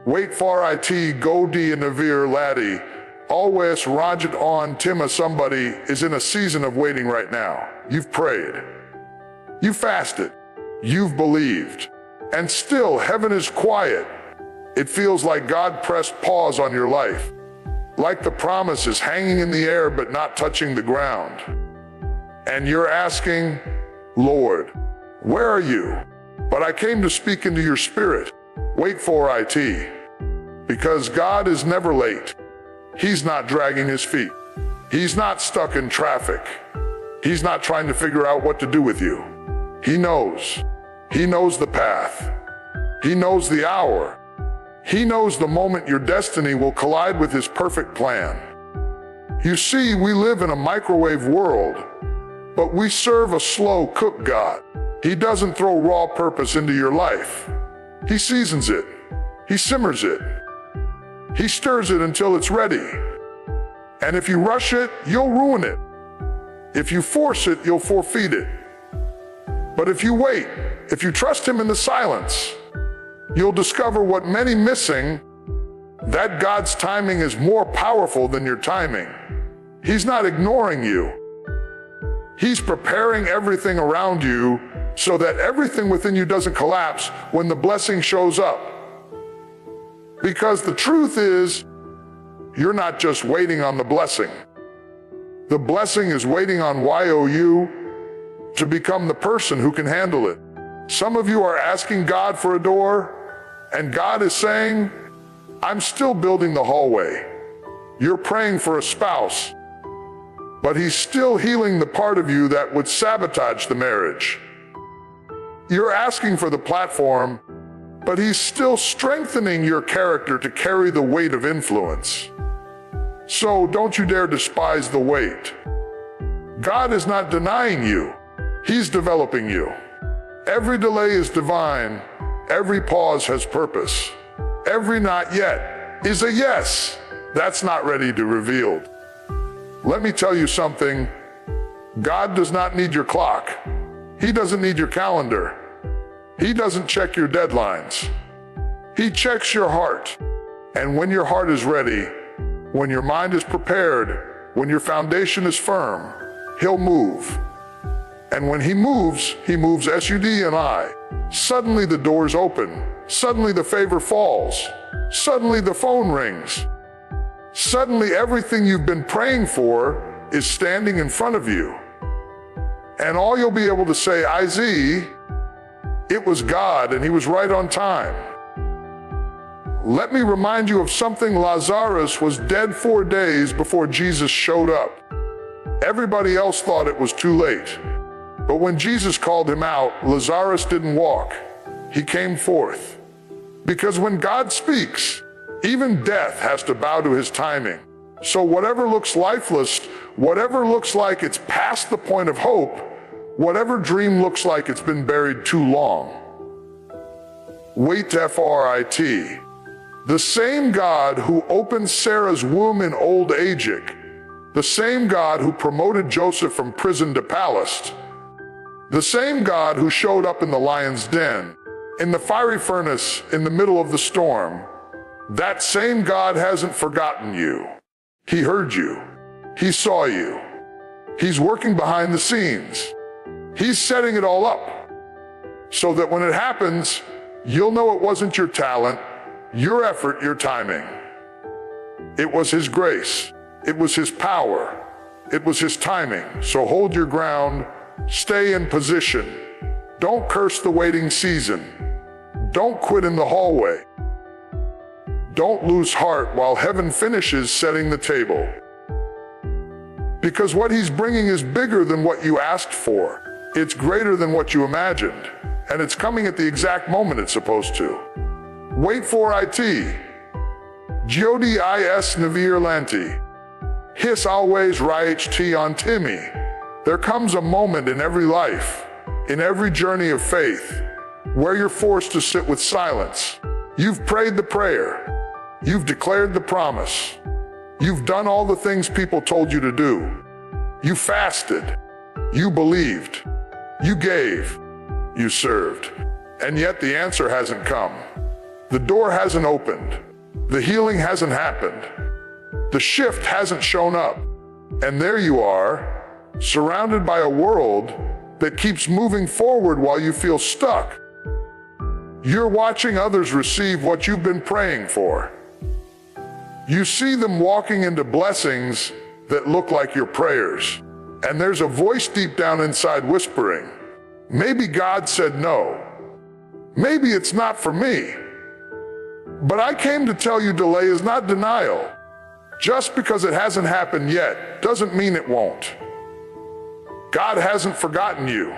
Wait for it Godi and Navir Laddie. Always Rajat on Tima. Somebody is in a season of waiting right now. You've prayed. You fasted. You've believed. And still heaven is quiet. It feels like God pressed pause on your life. Like the promise is hanging in the air but not touching the ground. And you're asking, Lord, where are you? But I came to speak into your spirit. Wait for it. Because God is never late. He's not dragging his feet. He's not stuck in traffic. He's not trying to figure out what to do with you. He knows. He knows the path. He knows the hour. He knows the moment your destiny will collide with his perfect plan. You see, we live in a microwave world, but we serve a slow-cook God. He doesn't throw raw purpose into your life. He seasons it. He simmers it. He stirs it until it's ready. And if you rush it, you'll ruin it. If you force it, you'll forfeit it. But if you wait, if you trust him in the silence, you'll discover what many missing, that God's timing is more powerful than your timing. He's not ignoring you. He's preparing everything around you so that everything within you doesn't collapse when the blessing shows up. Because the truth is, you're not just waiting on the blessing. The blessing is waiting on you to become the person who can handle it. Some of you are asking God for a door, and God is saying, I'm still building the hallway. You're praying for a spouse, but he's still healing the part of you that would sabotage the marriage. You're asking for the platform, but he's still strengthening your character to carry the weight of influence. So don't you dare despise the wait. God is not denying you. He's developing you. Every delay is divine. Every pause has purpose. Every not yet is a yes that's not ready to be revealed. Let me tell you something. God does not need your clock. He doesn't need your calendar. He doesn't check your deadlines. He checks your heart. And when your heart is ready, when your mind is prepared, when your foundation is firm, he'll move. And when he moves S-U-D-N-I. Suddenly the doors open. Suddenly the favor falls. Suddenly the phone rings. Suddenly everything you've been praying for is standing in front of you. And all you'll be able to say, IZ, it was God and he was right on time. Let me remind you of something. Lazarus was dead 4 days before Jesus showed up. Everybody else thought it was too late. But when Jesus called him out, Lazarus didn't walk. He came forth. Because when God speaks, even death has to bow to his timing. So whatever looks lifeless, whatever looks like it's past the point of hope, whatever dream looks like it's been buried too long, wait for it. The same God who opened Sarah's womb in old age, the same God who promoted Joseph from prison to palace, the same God who showed up in the lion's den, in the fiery furnace, in the middle of the storm, that same God hasn't forgotten you. He heard you. He saw you. He's working behind the scenes. He's setting it all up so that when it happens, you'll know it wasn't your talent, your effort, your timing. It was his grace. It was his power. It was his timing. So hold your ground. Stay in position. Don't curse the waiting season. Don't quit in the hallway. Don't lose heart while heaven finishes setting the table. Because what he's bringing is bigger than what you asked for. It's greater than what you imagined. And it's coming at the exact moment it's supposed to. Wait for it. Godis Navir Lanti. His always Rht on Timmy. There comes a moment in every life, in every journey of faith, where you're forced to sit with silence. You've prayed the prayer. You've declared the promise. You've done all the things people told you to do. You fasted. You believed. You gave. You served. And yet the answer hasn't come. The door hasn't opened. The healing hasn't happened. The shift hasn't shown up. And there you are, surrounded by a world that keeps moving forward while you feel stuck. You're watching others receive what you've been praying for. You see them walking into blessings that look like your prayers. And there's a voice deep down inside whispering, maybe God said no. Maybe it's not for me. But I came to tell you delay is not denial. Just because it hasn't happened yet doesn't mean it won't. God hasn't forgotten you.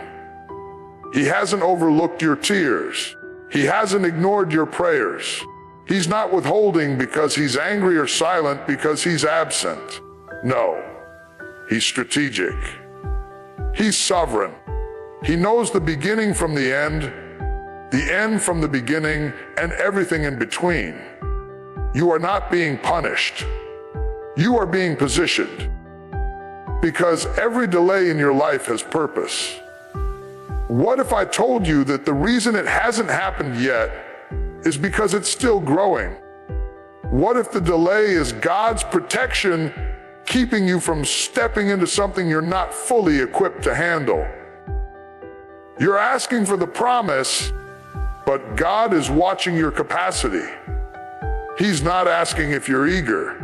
He hasn't overlooked your tears. He hasn't ignored your prayers. He's not withholding because he's angry or silent because he's absent. No, he's strategic. He's sovereign. He knows the beginning from the end from the beginning, and everything in between. You are not being punished. You are being positioned. Because every delay in your life has purpose. What if I told you that the reason it hasn't happened yet is because it's still growing? What if the delay is God's protection keeping you from stepping into something you're not fully equipped to handle? You're asking for the promise, but God is watching your capacity. He's not asking if you're eager.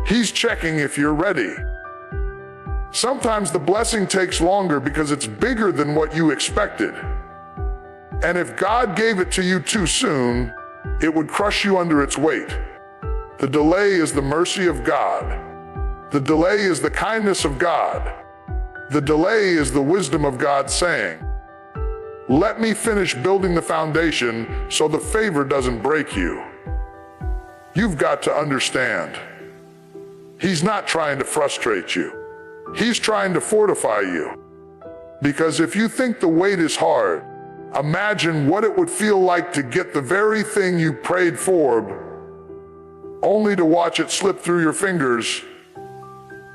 He's checking if you're ready. Sometimes the blessing takes longer because it's bigger than what you expected. And if God gave it to you too soon, it would crush you under its weight. The delay is the mercy of God. The delay is the kindness of God. The delay is the wisdom of God saying, let me finish building the foundation so the favor doesn't break you. You've got to understand. He's not trying to frustrate you. He's trying to fortify you. Because if you think the wait is hard, imagine what it would feel like to get the very thing you prayed for, only to watch it slip through your fingers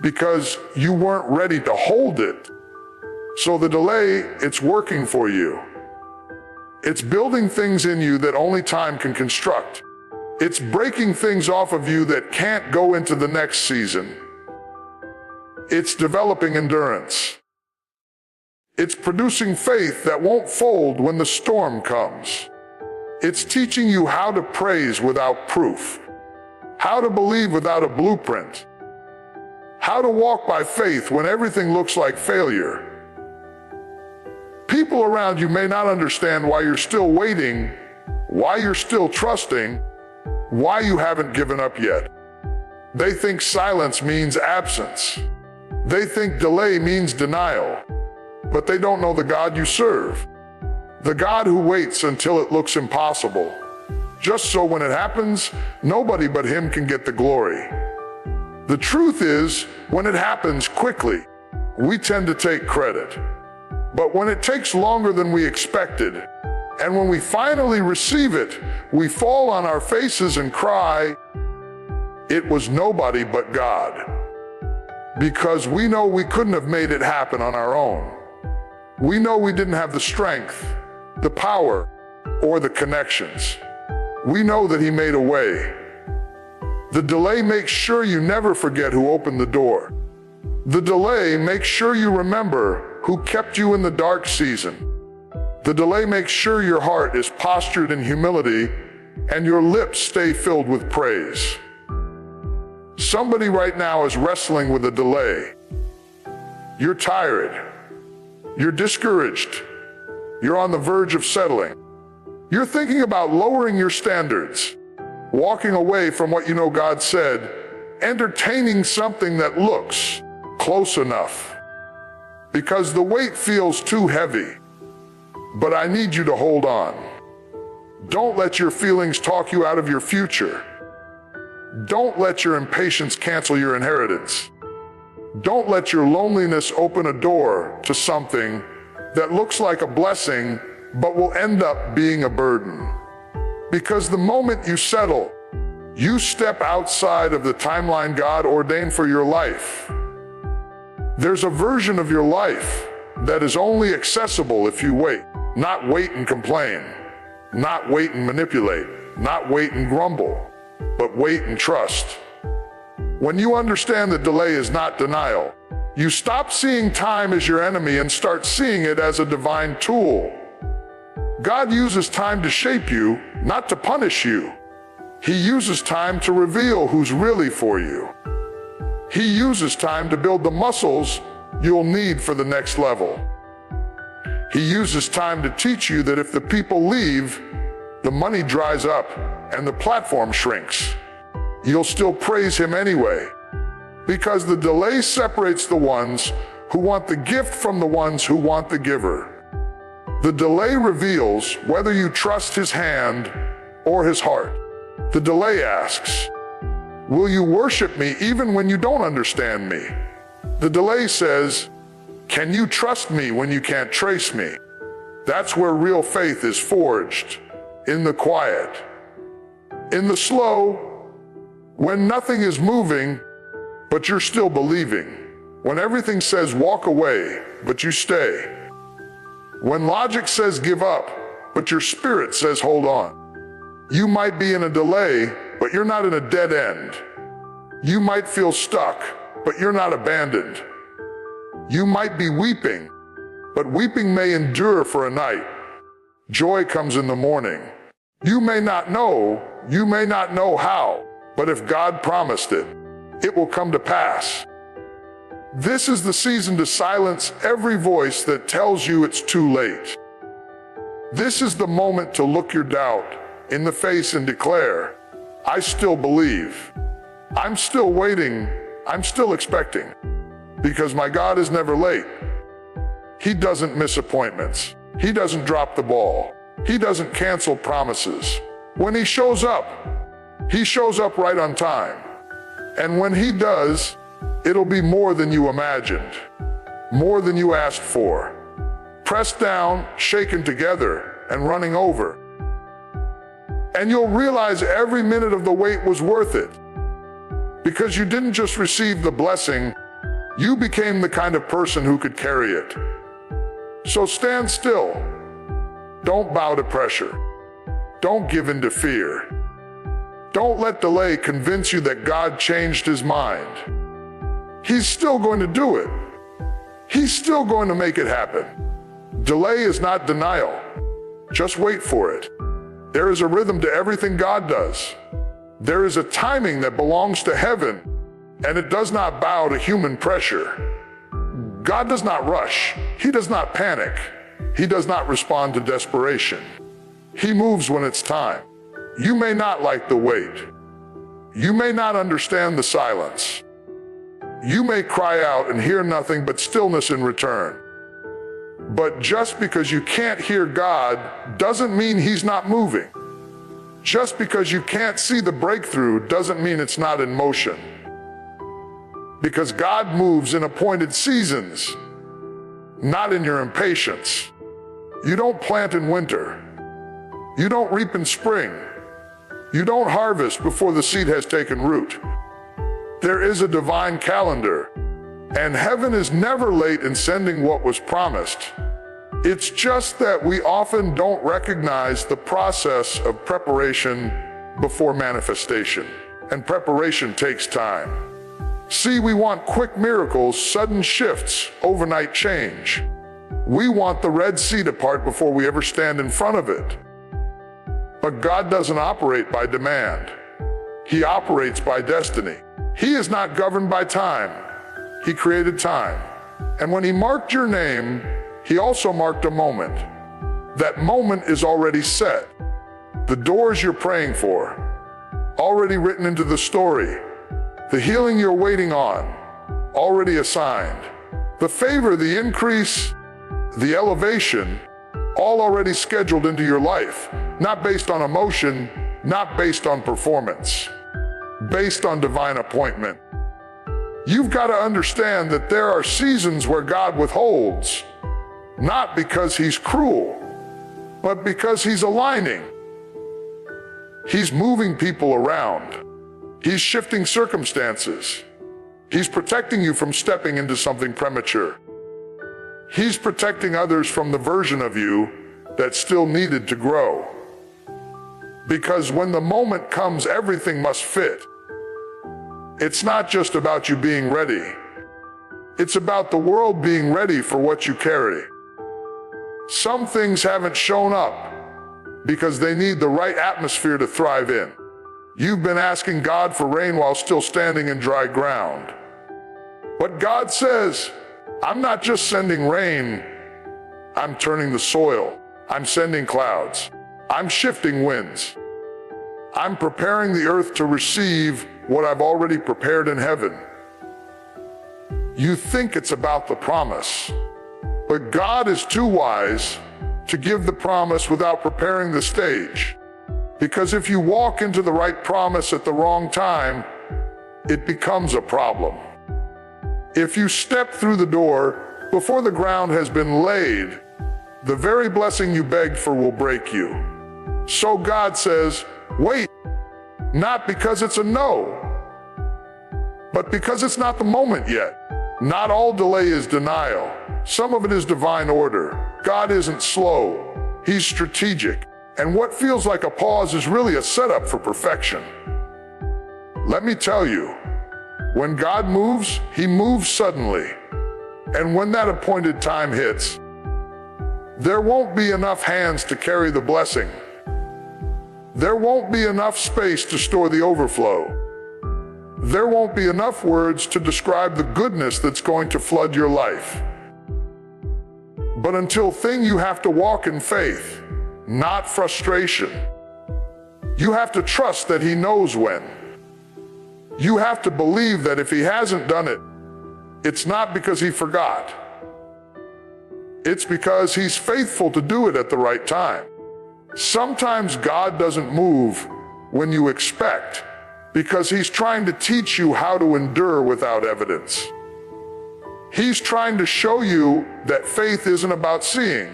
because you weren't ready to hold it. So the delay, it's working for you. It's building things in you that only time can construct. It's breaking things off of you that can't go into the next season. It's developing endurance. It's producing faith that won't fold when the storm comes. It's teaching you how to praise without proof, how to believe without a blueprint, how to walk by faith when everything looks like failure. People around you may not understand why you're still waiting, why you're still trusting, why you haven't given up yet. They think silence means absence. They think delay means denial. But they don't know the God you serve. The God who waits until it looks impossible. Just so when it happens, nobody but him can get the glory. The truth is, when it happens quickly, we tend to take credit. But when it takes longer than we expected, and when we finally receive it, we fall on our faces and cry, it was nobody but God. Because we know we couldn't have made it happen on our own. We know we didn't have the strength, the power, or the connections. We know that he made a way. The delay makes sure you never forget who opened the door. The delay makes sure you remember who kept you in the dark season. The delay makes sure your heart is postured in humility and your lips stay filled with praise. Somebody right now is wrestling with a delay. You're tired. You're discouraged. You're on the verge of settling. You're thinking about lowering your standards, walking away from what you know God said, entertaining something that looks close enough. Because the weight feels too heavy. But I need you to hold on. Don't let your feelings talk you out of your future. Don't let your impatience cancel your inheritance. Don't let your loneliness open a door to something that looks like a blessing, but will end up being a burden. Because the moment you settle, you step outside of the timeline God ordained for your life. There's a version of your life that is only accessible if you wait. Not wait and complain. Not wait and manipulate. not wait and grumble, but wait and trust. When you understand that delay is not denial, you stop seeing time as your enemy and start seeing it as a divine tool. God uses time to shape you, not to punish you. He uses time to reveal who's really for you. He uses time to build the muscles you'll need for the next level. He uses time to teach you that if the people leave, the money dries up and the platform shrinks, you'll still praise him anyway. Because the delay separates the ones who want the gift from the ones who want the giver. The delay reveals whether you trust his hand or his heart. The delay asks, will you worship me even when you don't understand me? The delay says, can you trust me when you can't trace me? That's where real faith is forged, in the quiet, in the slow, when nothing is moving, but you're still believing. When everything says walk away, but you stay. When logic says give up, but your spirit says hold on. You might be in a delay, but you're not in a dead end. You might feel stuck, but you're not abandoned. You might be weeping, but weeping may endure for a night. Joy comes in the morning. You may not know how, but if God promised it, it will come to pass. This is the season to silence every voice that tells you it's too late. This is the moment to look your doubt in the face and declare, I still believe. I'm still waiting. I'm still expecting. Because my God is never late. He doesn't miss appointments. He doesn't drop the ball. He doesn't cancel promises. When he shows up right on time. And when he does, it'll be more than you imagined, more than you asked for. Pressed down, shaken together, and running over. And you'll realize every minute of the wait was worth it. Because you didn't just receive the blessing, you became the kind of person who could carry it. So stand still. Don't bow to pressure. Don't give in to fear. Don't let delay convince you that God changed his mind. He's still going to do it. He's still going to make it happen. Delay is not denial. Just wait for it. There is a rhythm to everything God does. There is a timing that belongs to heaven, and it does not bow to human pressure. God does not rush. He does not panic. He does not respond to desperation. He moves when it's time. You may not like the wait. You may not understand the silence. You may cry out and hear nothing but stillness in return. But just because you can't hear God doesn't mean he's not moving. Just because you can't see the breakthrough doesn't mean it's not in motion. Because God moves in appointed seasons, not in your impatience. You don't plant in winter. You don't reap in spring. You don't harvest before the seed has taken root. There is a divine calendar, and heaven is never late in sending what was promised. It's just that we often don't recognize the process of preparation before manifestation, and preparation takes time. See, we want quick miracles, sudden shifts, overnight change. We want the Red Sea to part before we ever stand in front of it. But God doesn't operate by demand. He operates by destiny. He is not governed by time. He created time. And when he marked your name, he also marked a moment. That moment is already set. The doors you're praying for, already written into the story. The healing you're waiting on, already assigned. The favor, the increase, the elevation, all already scheduled into your life. Not based on emotion, not based on performance. Based on divine appointment. You've got to understand that there are seasons where God withholds. Not because he's cruel, but because he's aligning. He's moving people around. He's shifting circumstances. He's protecting you from stepping into something premature. He's protecting others from the version of you that still needed to grow. Because when the moment comes, everything must fit. It's not just about you being ready. It's about the world being ready for what you carry. Some things haven't shown up because they need the right atmosphere to thrive in. You've been asking God for rain while still standing in dry ground. But God says, I'm not just sending rain, I'm turning the soil. I'm sending clouds. I'm shifting winds. I'm preparing the earth to receive what I've already prepared in heaven. You think it's about the promise, but God is too wise to give the promise without preparing the stage. Because if you walk into the right promise at the wrong time, it becomes a problem. If you step through the door before the ground has been laid, the very blessing you begged for will break you. So God says, wait, not because it's a no, but because it's not the moment yet. Not all delay is denial. Some of it is divine order. God isn't slow, He's strategic. And what feels like a pause is really a setup for perfection. Let me tell you, when God moves, He moves suddenly. And when that appointed time hits, there won't be enough hands to carry the blessing. There won't be enough space to store the overflow. There won't be enough words to describe the goodness that's going to flood your life. But until then, you have to walk in faith, not frustration. You have to trust that He knows when. You have to believe that if He hasn't done it, it's not because He forgot. It's because He's faithful to do it at the right time. Sometimes God doesn't move when you expect, because He's trying to teach you how to endure without evidence. He's trying to show you that faith isn't about seeing.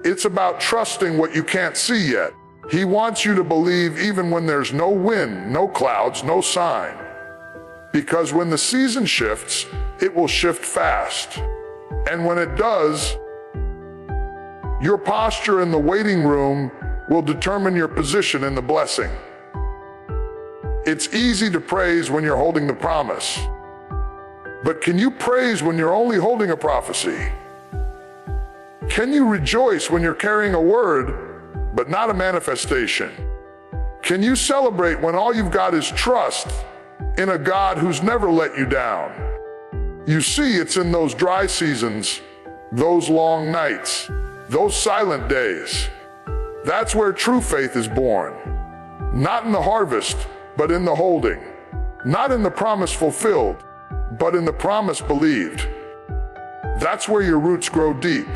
It's about trusting what you can't see yet. He wants you to believe even when there's no wind, no clouds, no sign. Because when the season shifts, it will shift fast. And when it does, your posture in the waiting room will determine your position in the blessing. It's easy to praise when you're holding the promise. But can you praise when you're only holding a prophecy? Can you rejoice when you're carrying a word, but not a manifestation? Can you celebrate when all you've got is trust in a God who's never let you down? You see, it's in those dry seasons, those long nights, those silent days. That's where true faith is born. Not in the harvest, but in the holding. Not in the promise fulfilled, but in the promise believed. That's where your roots grow deep.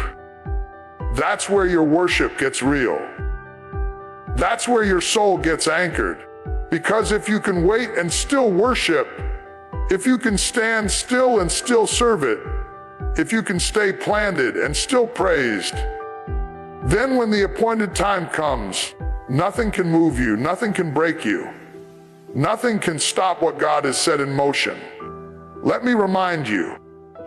That's where your worship gets real. That's where your soul gets anchored. Because if you can wait and still worship, if you can stand still and still serve it, if you can stay planted and still praised, then when the appointed time comes, nothing can move you, nothing can break you. Nothing can stop what God has set in motion. Let me remind you,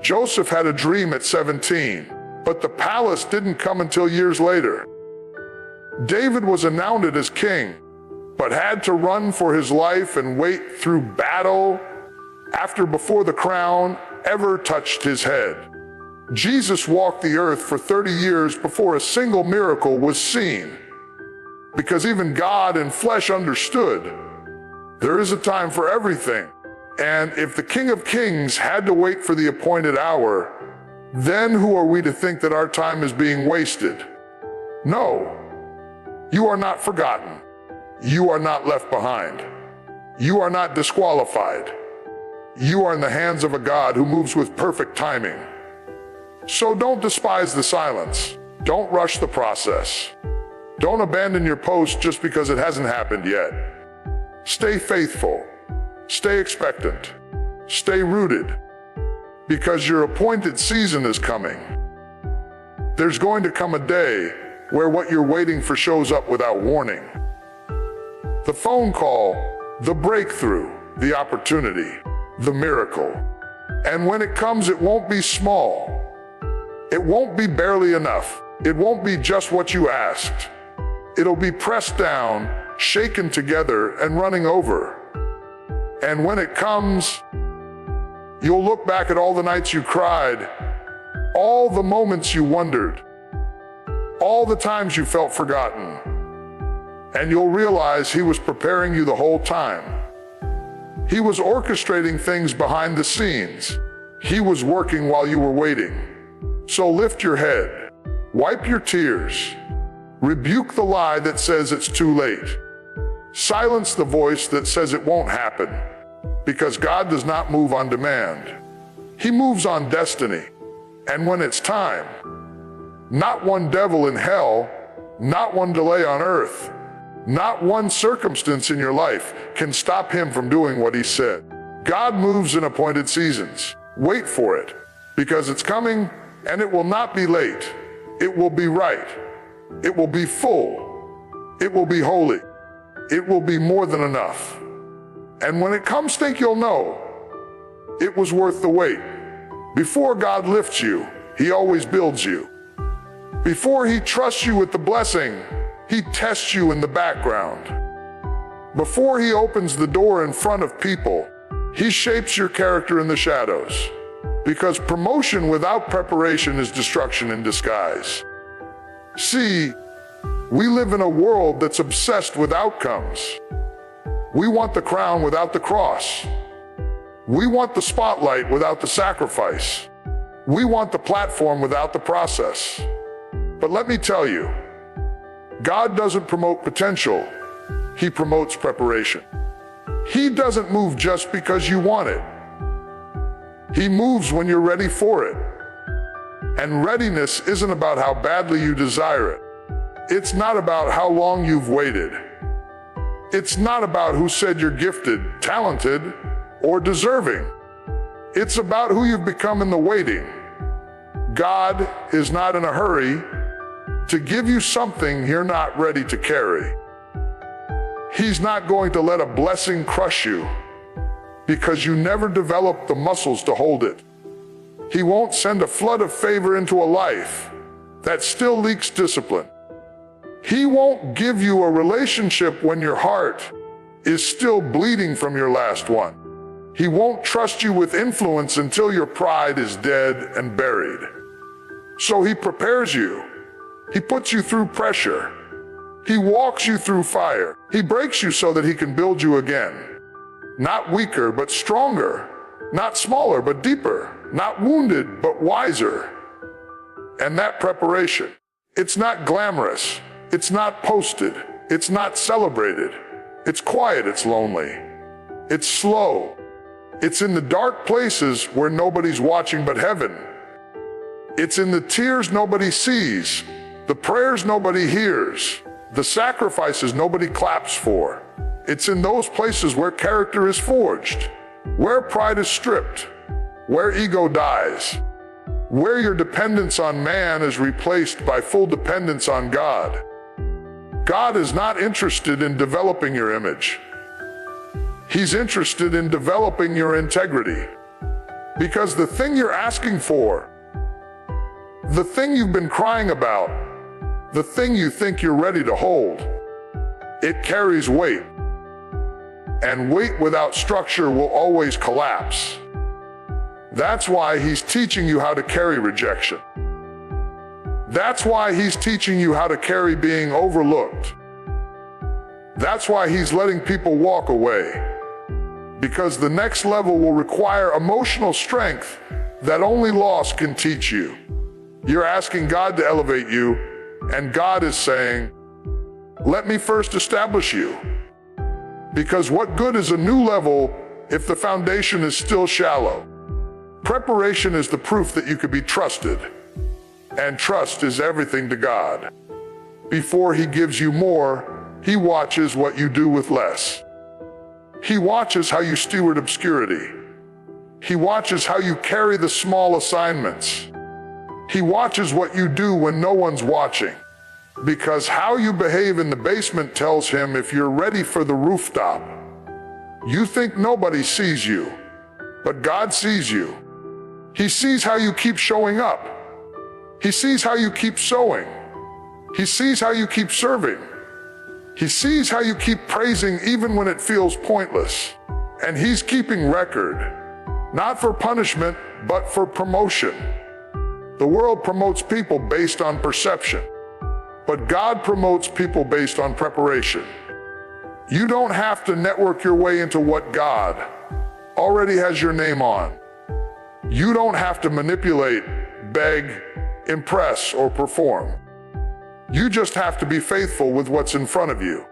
Joseph had a dream at 17, but the palace didn't come until years later. David was anointed as king, but had to run for his life and wait through battle before the crown ever touched his head. Jesus walked the earth for 30 years before a single miracle was seen, because even God in flesh understood there is a time for everything. And if the King of Kings had to wait for the appointed hour, then who are we to think that our time is being wasted? No, you are not forgotten. You are not left behind. You are not disqualified. You are in the hands of a God who moves with perfect timing. So don't despise the silence. Don't rush the process. Don't abandon your post just because it hasn't happened yet. Stay faithful. Stay expectant. Stay rooted. Because your appointed season is coming. There's going to come a day where what you're waiting for shows up without warning. The phone call, the breakthrough, the opportunity, the miracle. And when it comes, it won't be small. It won't be barely enough. It won't be just what you asked. It'll be pressed down, shaken together, and running over. And when it comes, you'll look back at all the nights you cried, all the moments you wondered, all the times you felt forgotten. And you'll realize He was preparing you the whole time. He was orchestrating things behind the scenes. He was working while you were waiting. So lift your head, wipe your tears, rebuke the lie that says it's too late. Silence the voice that says it won't happen, because God does not move on demand. He moves on destiny. And when it's time, not one devil in hell, not one delay on earth, not one circumstance in your life can stop Him from doing what He said. God moves in appointed seasons. Wait for it, because it's coming, and it will not be late. It will be right. It will be full. It will be holy. It will be more than enough. And when it comes, think you'll know it was worth the wait. Before God lifts you, He always builds you. Before He trusts you with the blessing, He tests you in the background. Before He opens the door in front of people, He shapes your character in the shadows. Because promotion without preparation is destruction in disguise. See, we live in a world that's obsessed with outcomes. We want the crown without the cross. We want the spotlight without the sacrifice. We want the platform without the process. But let me tell you, God doesn't promote potential. He promotes preparation. He doesn't move just because you want it. He moves when you're ready for it. And readiness isn't about how badly you desire it. It's not about how long you've waited. It's not about who said you're gifted, talented, or deserving. It's about who you've become in the waiting. God is not in a hurry to give you something you're not ready to carry. He's not going to let a blessing crush you because you never developed the muscles to hold it. He won't send a flood of favor into a life that still leaks discipline. He won't give you a relationship when your heart is still bleeding from your last one. He won't trust you with influence until your pride is dead and buried. So He prepares you. He puts you through pressure. He walks you through fire. He breaks you so that He can build you again. Not weaker, but stronger. Not smaller, but deeper. Not wounded, but wiser. And that preparation, it's not glamorous. It's not posted. It's not celebrated. It's quiet. It's lonely. It's slow. It's in the dark places where nobody's watching but heaven. It's in the tears nobody sees, the prayers nobody hears, the sacrifices nobody claps for. It's in those places where character is forged, where pride is stripped, where ego dies, where your dependence on man is replaced by full dependence on God. God is not interested in developing your image. He's interested in developing your integrity. Because the thing you're asking for, the thing you've been crying about, the thing you think you're ready to hold, it carries weight. And weight without structure will always collapse. That's why He's teaching you how to carry rejection. That's why He's teaching you how to carry being overlooked. That's why He's letting people walk away. Because the next level will require emotional strength that only loss can teach you. You're asking God to elevate you, and God is saying, let me first establish you. Because what good is a new level if the foundation is still shallow? Preparation is the proof that you could be trusted. And trust is everything to God. Before He gives you more, He watches what you do with less. He watches how you steward obscurity. He watches how you carry the small assignments. He watches what you do when no one's watching. Because how you behave in the basement tells Him if you're ready for the rooftop. You think nobody sees you, but God sees you. He sees how you keep showing up. He sees how you keep sowing. He sees how you keep serving. He sees how you keep praising even when it feels pointless. And He's keeping record, not for punishment, but for promotion. The world promotes people based on perception, but God promotes people based on preparation. You don't have to network your way into what God already has your name on. You don't have to manipulate, beg, impress, or perform. You just have to be faithful with what's in front of you.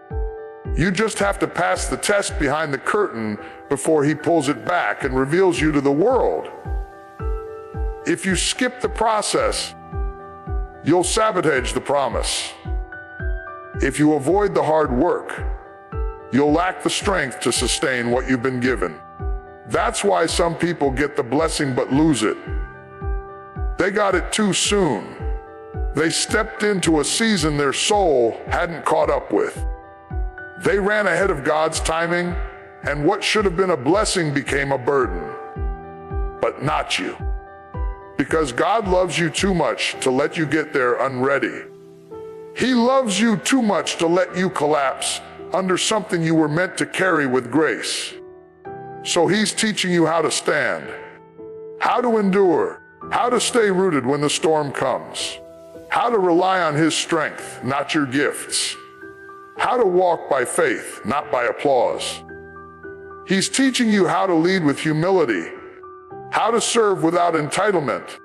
You just have to pass the test behind the curtain before He pulls it back and reveals you to the world. If you skip the process, you'll sabotage the promise. If you avoid the hard work, you'll lack the strength to sustain what you've been given. That's why some people get the blessing but lose it. They got it too soon. They stepped into a season their soul hadn't caught up with. They ran ahead of God's timing, and what should have been a blessing became a burden. But not you. Because God loves you too much to let you get there unready. He loves you too much to let you collapse under something you were meant to carry with grace. So He's teaching you how to stand, how to endure, how to stay rooted when the storm comes, how to rely on His strength, not your gifts, how to walk by faith, not by applause. He's teaching you how to lead with humility, how to serve without entitlement,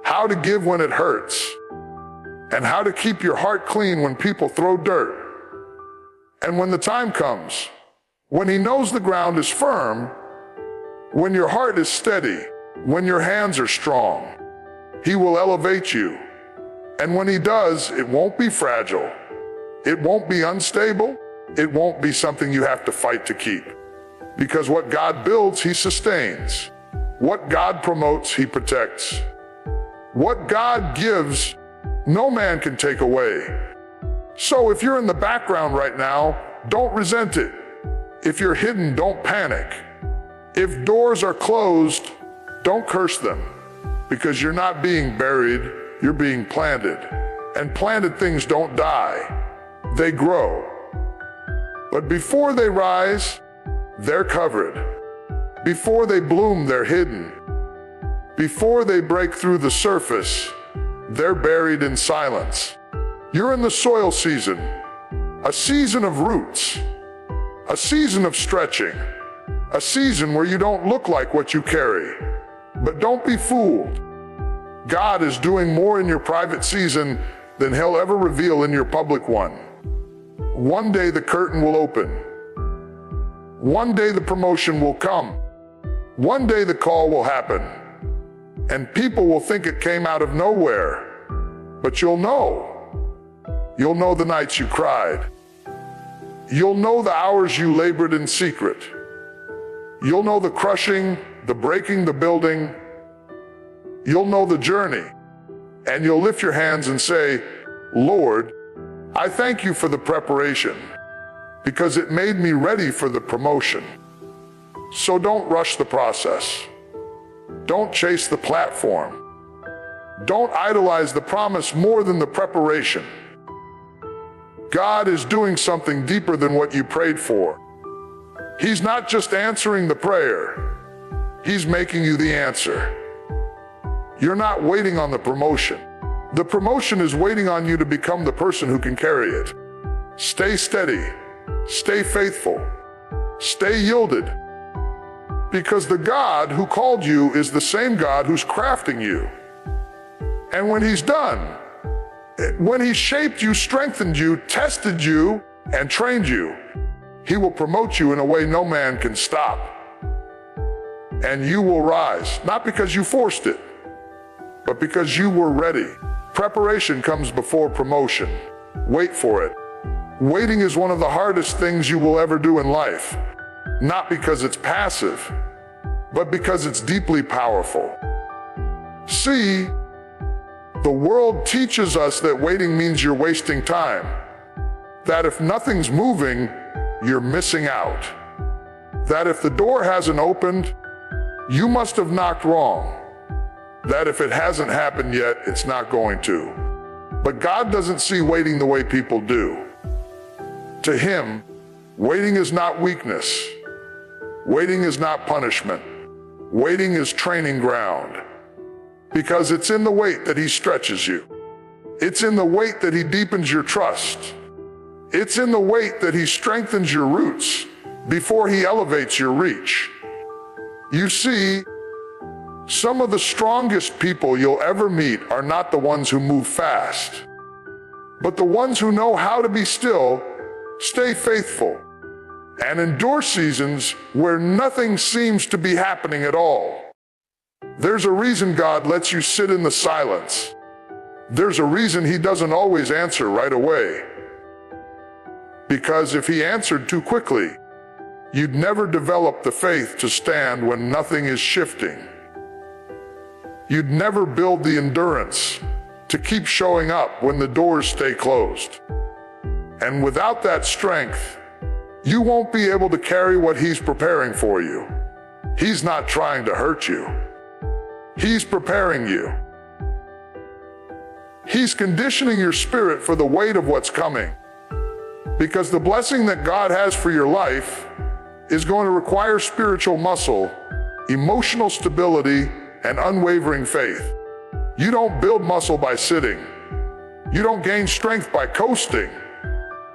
how to give when it hurts, and how to keep your heart clean when people throw dirt. And when the time comes, when He knows the ground is firm, when your heart is steady, when your hands are strong, He will elevate you. And when He does, it won't be fragile. It won't be unstable. It won't be something you have to fight to keep. Because what God builds, He sustains. What God promotes, He protects. What God gives, no man can take away. So if you're in the background right now, don't resent it. If you're hidden, don't panic. If doors are closed, don't curse them. Because you're not being buried, you're being planted. And planted things don't die, they grow. But before they rise, they're covered. Before they bloom, they're hidden. Before they break through the surface, they're buried in silence. You're in the soil season, a season of roots, a season of stretching, a season where you don't look like what you carry. But don't be fooled. God is doing more in your private season than He'll ever reveal in your public one. One day the curtain will open. One day the promotion will come. One day the call will happen. And people will think it came out of nowhere. But you'll know. You'll know the nights you cried. You'll know the hours you labored in secret. You'll know the crushing, the breaking, the building. You'll know the journey. And you'll lift your hands and say, Lord, I thank You for the preparation, because it made me ready for the promotion. So don't rush the process. Don't chase the platform. Don't idolize the promise more than the preparation. God is doing something deeper than what you prayed for. He's not just answering the prayer. He's making you the answer. You're not waiting on the promotion. The promotion is waiting on you to become the person who can carry it. Stay steady. Stay faithful. Stay yielded. Because the God who called you is the same God who's crafting you. And when He's done, when He shaped you, strengthened you, tested you, and trained you, He will promote you in a way no man can stop. And you will rise, not because you forced it, but because you were ready. Preparation comes before promotion. Wait for it. Waiting is one of the hardest things you will ever do in life. Not because it's passive, but because it's deeply powerful. See, the world teaches us that waiting means you're wasting time. That if nothing's moving, you're missing out. That if the door hasn't opened, you must have knocked wrong. That if it hasn't happened yet, it's not going to. But God doesn't see waiting the way people do. To him, waiting is not weakness. Waiting is not punishment. Waiting is training ground. Because it's in the wait that he stretches you. It's in the wait that he deepens your trust. It's in the wait that he strengthens your roots before he elevates your reach. You see, some of the strongest people you'll ever meet are not the ones who move fast, but the ones who know how to be still, stay faithful, and endure seasons where nothing seems to be happening at all. There's a reason God lets you sit in the silence. There's a reason he doesn't always answer right away. Because if he answered too quickly, you'd never develop the faith to stand when nothing is shifting. You'd never build the endurance to keep showing up when the doors stay closed. And without that strength, you won't be able to carry what he's preparing for you. He's not trying to hurt you. He's preparing you. He's conditioning your spirit for the weight of what's coming. Because the blessing that God has for your life is going to require spiritual muscle, emotional stability, and unwavering faith. You don't build muscle by sitting. You don't gain strength by coasting.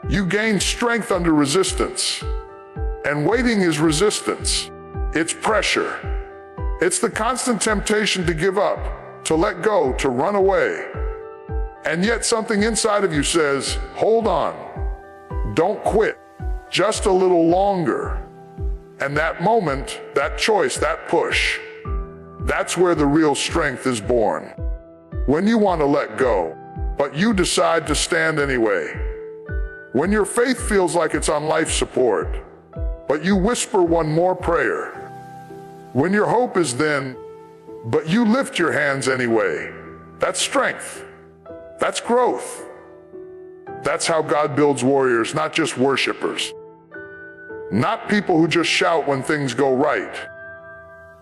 You gain strength under resistance. And waiting is resistance. It's pressure. It's the constant temptation to give up, to let go, to run away. And yet something inside of you says, hold on. Don't quit. Just a little longer. And that moment, that choice, that push, that's where the real strength is born. When you want to let go, but you decide to stand anyway. When your faith feels like it's on life support, but you whisper one more prayer. When your hope is thin, but you lift your hands anyway. That's strength. That's growth. That's how God builds warriors, not just worshipers. Not people who just shout when things go right,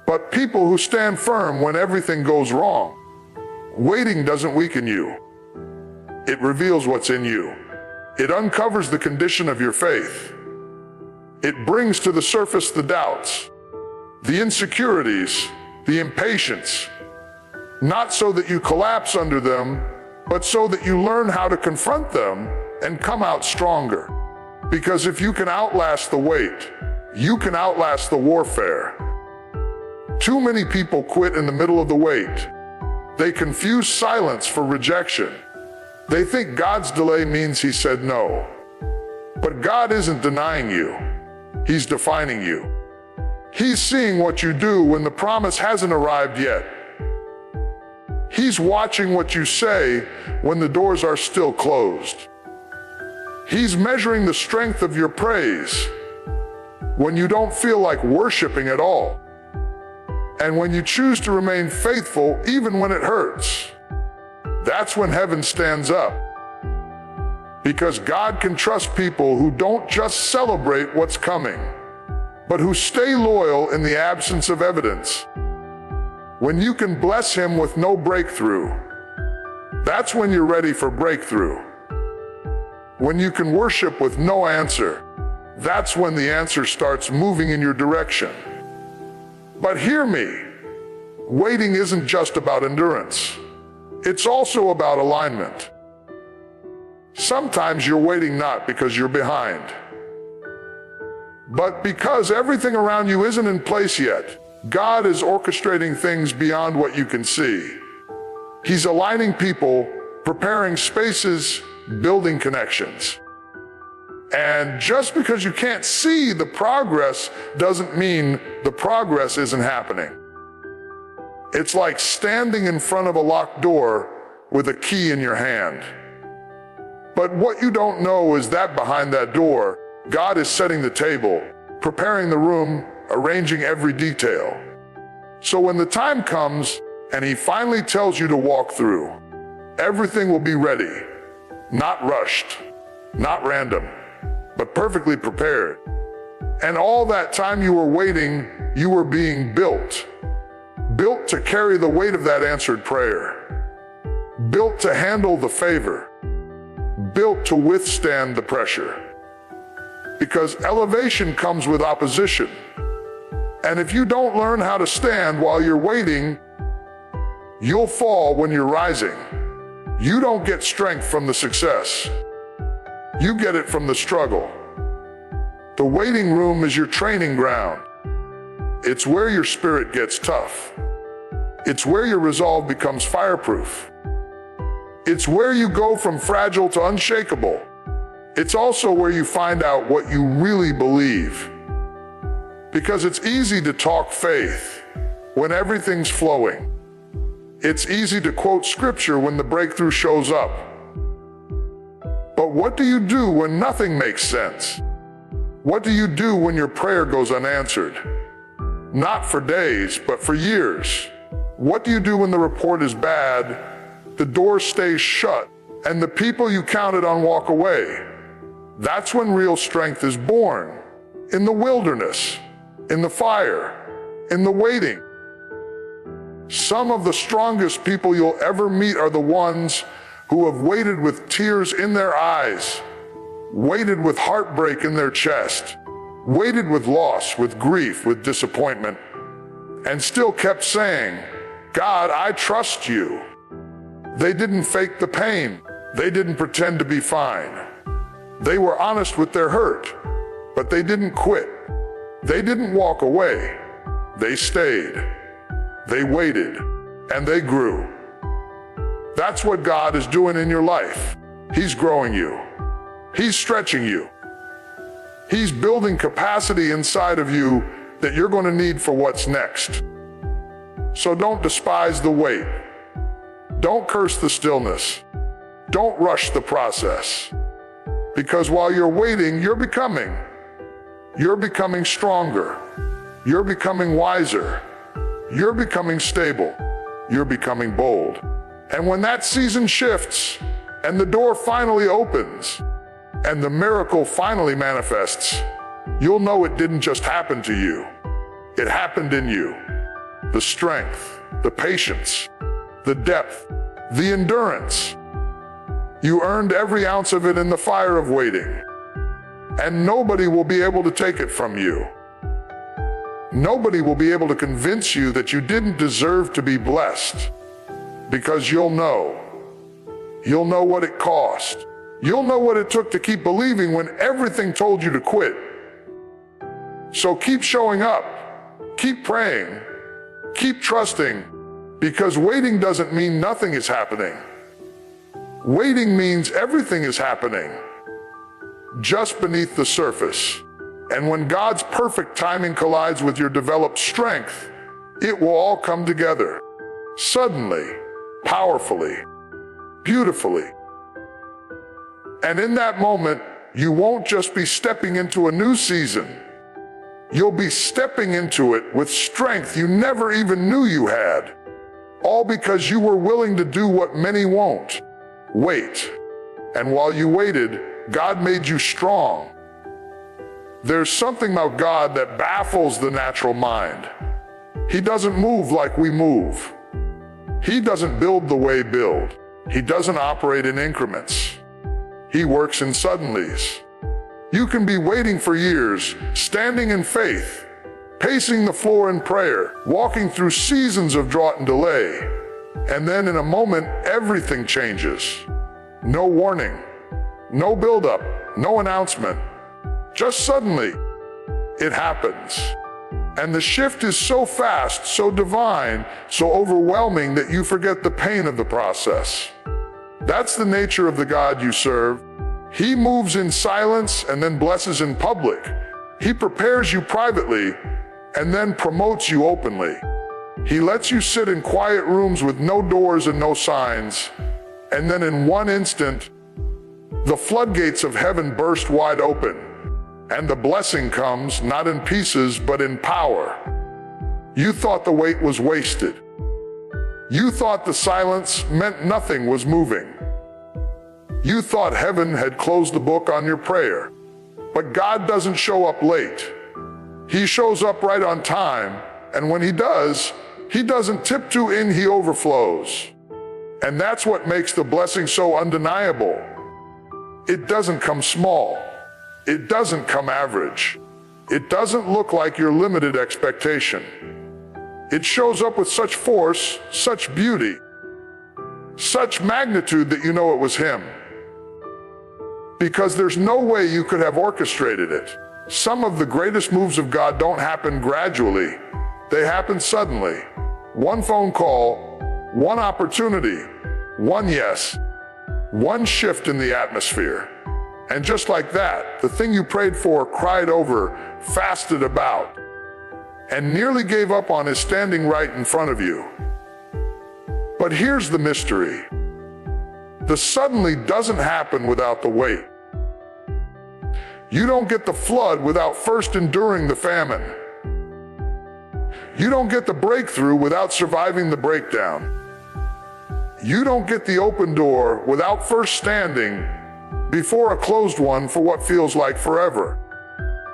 but people who stand firm when everything goes wrong. Waiting doesn't weaken you. It reveals what's in you. It uncovers the condition of your faith. It brings to the surface the doubts, the insecurities, the impatience, not so that you collapse under them, but so that you learn how to confront them and come out stronger. Because if you can outlast the wait, you can outlast the warfare. Too many people quit in the middle of the wait. They confuse silence for rejection. They think God's delay means he said no. But God isn't denying you. He's defining you. He's seeing what you do when the promise hasn't arrived yet. He's watching what you say when the doors are still closed. He's measuring the strength of your praise when you don't feel like worshiping at all. And when you choose to remain faithful even when it hurts. That's when heaven stands up. Because God can trust people who don't just celebrate what's coming, but who stay loyal in the absence of evidence. When you can bless him with no breakthrough, that's when you're ready for breakthrough. When you can worship with no answer, that's when the answer starts moving in your direction. But hear me, waiting isn't just about endurance. It's also about alignment. Sometimes you're waiting not because you're behind, but because everything around you isn't in place yet. God is orchestrating things beyond what you can see. He's aligning people, preparing spaces, building connections. And just because you can't see the progress doesn't mean the progress isn't happening. It's like standing in front of a locked door with a key in your hand. But what you don't know is that behind that door, God is setting the table, preparing the room, arranging every detail. So when the time comes and he finally tells you to walk through, everything will be ready, not rushed, not random, but perfectly prepared. And all that time you were waiting, you were being built. Built to carry the weight of that answered prayer. Built to handle the favor. Built to withstand the pressure. because elevation comes with opposition. And if you don't learn how to stand while you're waiting, you'll fall when you're rising. You don't get strength from the success. You get it from the struggle. The waiting room is your training ground. It's where your spirit gets tough. It's where your resolve becomes fireproof. It's where you go from fragile to unshakable. It's also where you find out what you really believe. Because it's easy to talk faith when everything's flowing. It's easy to quote scripture when the breakthrough shows up. But what do you do when nothing makes sense? What do you do when your prayer goes unanswered? Not for days, but for years. What do you do when the report is bad, the door stays shut, and the people you counted on walk away? That's when real strength is born. In the wilderness, in the fire, in the waiting. Some of the strongest people you'll ever meet are the ones who have waited with tears in their eyes, waited with heartbreak in their chest, waited with loss, with grief, with disappointment, and still kept saying, God, I trust you. They didn't fake the pain. They didn't pretend to be fine. They were honest with their hurt, but they didn't quit. They didn't walk away. They stayed. They waited, and they grew. That's what God is doing in your life. He's growing you. He's stretching you. He's building capacity inside of you that you're going to need for what's next. So don't despise the wait. Don't curse the stillness. Don't rush the process. Because while you're waiting, you're becoming. You're becoming stronger. You're becoming wiser. You're becoming stable. You're becoming bold. And when that season shifts, and the door finally opens, and the miracle finally manifests, you'll know it didn't just happen to you. It happened in you. The strength, the patience, the depth, the endurance. You earned every ounce of it in the fire of waiting. And nobody will be able to take it from you. Nobody will be able to convince you that you didn't deserve to be blessed. Because you'll know. You'll know what it cost. You'll know what it took to keep believing when everything told you to quit. So keep showing up. Keep praying. Keep trusting. Because waiting doesn't mean nothing is happening. Waiting means everything is happening just beneath the surface. And when God's perfect timing collides with your developed strength, it will all come together. Suddenly, powerfully, beautifully. And in that moment, you won't just be stepping into a new season. You'll be stepping into it with strength you never even knew you had. All because you were willing to do what many won't. Wait. And while you waited, God made you strong. There's something about God that baffles the natural mind. He doesn't move like we move. He doesn't build the way we build. He doesn't operate in increments. He works in suddenlies. You can be waiting for years, standing in faith, pacing the floor in prayer, walking through seasons of drought and delay. And then in a moment, everything changes. No warning, no buildup, no announcement. Just suddenly, it happens. And the shift is so fast, so divine, so overwhelming that you forget the pain of the process. That's the nature of the God you serve. He moves in silence and then blesses in public. He prepares you privately and then promotes you openly. He lets you sit in quiet rooms with no doors and no signs. And then in one instant, the floodgates of heaven burst wide open. And the blessing comes not in pieces, but in power. You thought the wait was wasted. You thought the silence meant nothing was moving. You thought heaven had closed the book on your prayer. But God doesn't show up late. He shows up right on time, and when he does, he doesn't tiptoe in, he overflows. And that's what makes the blessing so undeniable. It doesn't come small. It doesn't come average. It doesn't look like your limited expectation. It shows up with such force, such beauty, such magnitude that you know it was Him. Because there's no way you could have orchestrated it. Some of the greatest moves of God don't happen gradually. They happen suddenly. One phone call, one opportunity, one yes, one shift in the atmosphere. And just like that, the thing you prayed for, cried over, fasted about, and nearly gave up on is standing right in front of you. But here's the mystery. The suddenly doesn't happen without the wait. You don't get the flood without first enduring the famine. You don't get the breakthrough without surviving the breakdown. You don't get the open door without first standing before a closed one for what feels like forever.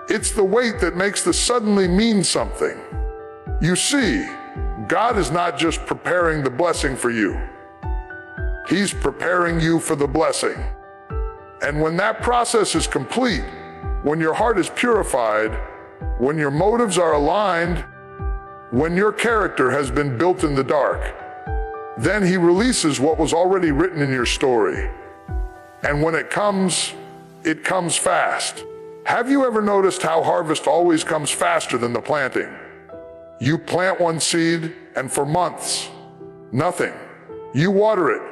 It's the wait that makes the suddenly mean something. You see, God is not just preparing the blessing for you. He's preparing you for the blessing. And when that process is complete, when your heart is purified, when your motives are aligned, when your character has been built in the dark, then He releases what was already written in your story. And when it comes fast. Have you ever noticed how harvest always comes faster than the planting? You plant one seed, and for months, nothing. You water it.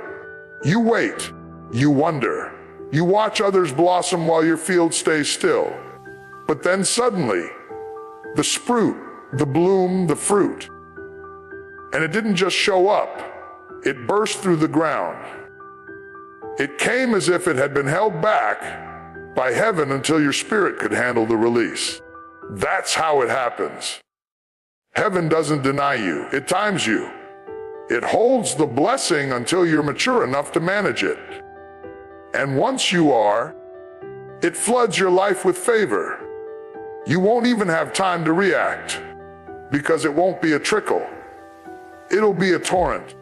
You wait. You wonder. You watch others blossom while your field stays still. But then suddenly, the sprout, the bloom, the fruit. And it didn't just show up. It burst through the ground. It came as if it had been held back by heaven until your spirit could handle the release. That's how it happens. Heaven doesn't deny you. It times you. It holds the blessing until you're mature enough to manage it. And once you are, it floods your life with favor. You won't even have time to react, because it won't be a trickle. It'll be a torrent.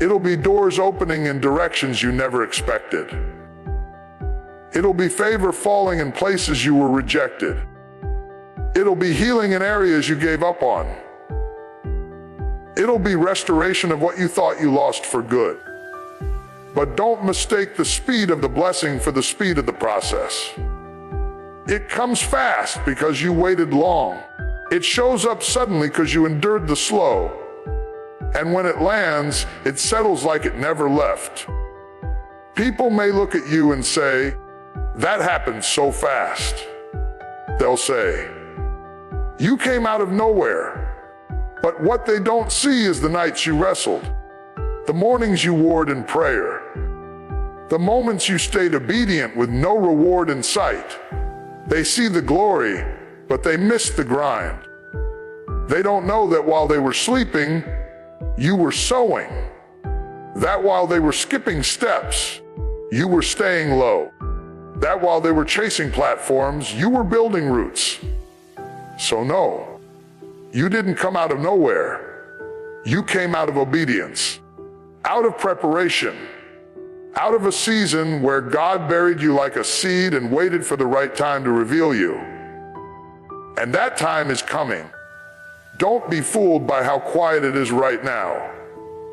It'll be doors opening in directions you never expected. It'll be favor falling in places you were rejected. It'll be healing in areas you gave up on. It'll be restoration of what you thought you lost for good. But don't mistake the speed of the blessing for the speed of the process. It comes fast because you waited long. It shows up suddenly because you endured the slow. And when it lands, it settles like it never left. People may look at you and say, "That happened so fast." They'll say, "You came out of nowhere." But what they don't see is the nights you wrestled, the mornings you warred in prayer, the moments you stayed obedient with no reward in sight. They see the glory, but they miss the grind. They don't know that while they were sleeping, you were sowing. That while they were skipping steps, you were staying low. That while they were chasing platforms, you were building roots. So no, you didn't come out of nowhere. You came out of obedience, out of preparation, out of a season where God buried you like a seed and waited for the right time to reveal you. And that time is coming. Don't be fooled by how quiet it is right now.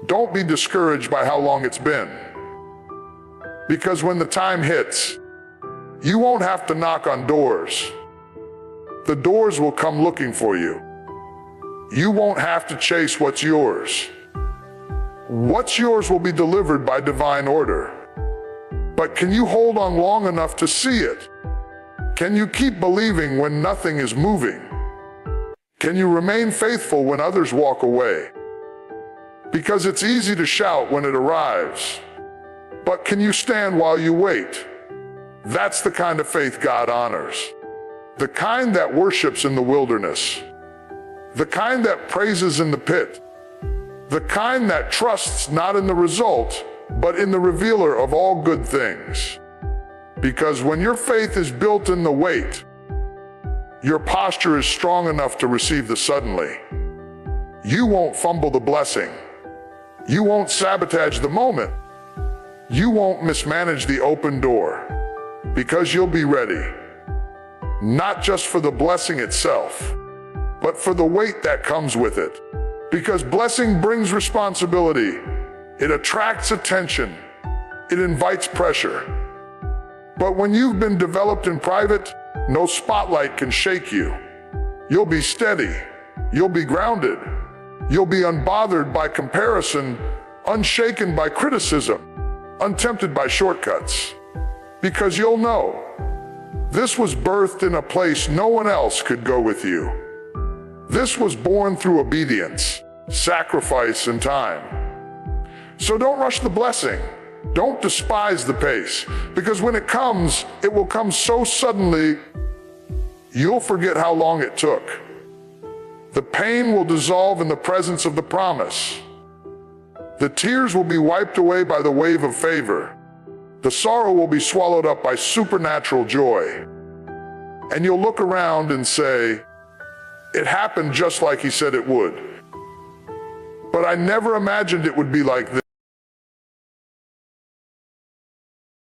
Don't be discouraged by how long it's been. Because when the time hits, you won't have to knock on doors. The doors will come looking for you. You won't have to chase what's yours. What's yours will be delivered by divine order. But can you hold on long enough to see it? Can you keep believing when nothing is moving? Can you remain faithful when others walk away? Because it's easy to shout when it arrives. But can you stand while you wait? That's the kind of faith God honors. The kind that worships in the wilderness. The kind that praises in the pit. The kind that trusts not in the result, but in the revealer of all good things. Because when your faith is built in the wait, your posture is strong enough to receive the suddenly. You won't fumble the blessing. You won't sabotage the moment. You won't mismanage the open door. Because you'll be ready. not just for the blessing itself, but for the weight that comes with it. Because blessing brings responsibility. It attracts attention. It invites pressure. But when you've been developed in private, no spotlight can shake you. You'll be steady. You'll be grounded. You'll be unbothered by comparison, unshaken by criticism, untempted by shortcuts. Because you'll know, this was birthed in a place no one else could go with you. This was born through obedience, sacrifice, and time. So don't rush the blessing. Don't despise the pace, because when it comes, it will come so suddenly, you'll forget how long it took. The pain will dissolve in the presence of the promise. The tears will be wiped away by the wave of favor. The sorrow will be swallowed up by supernatural joy. And you'll look around and say, it happened just like he said it would. But I never imagined it would be like this.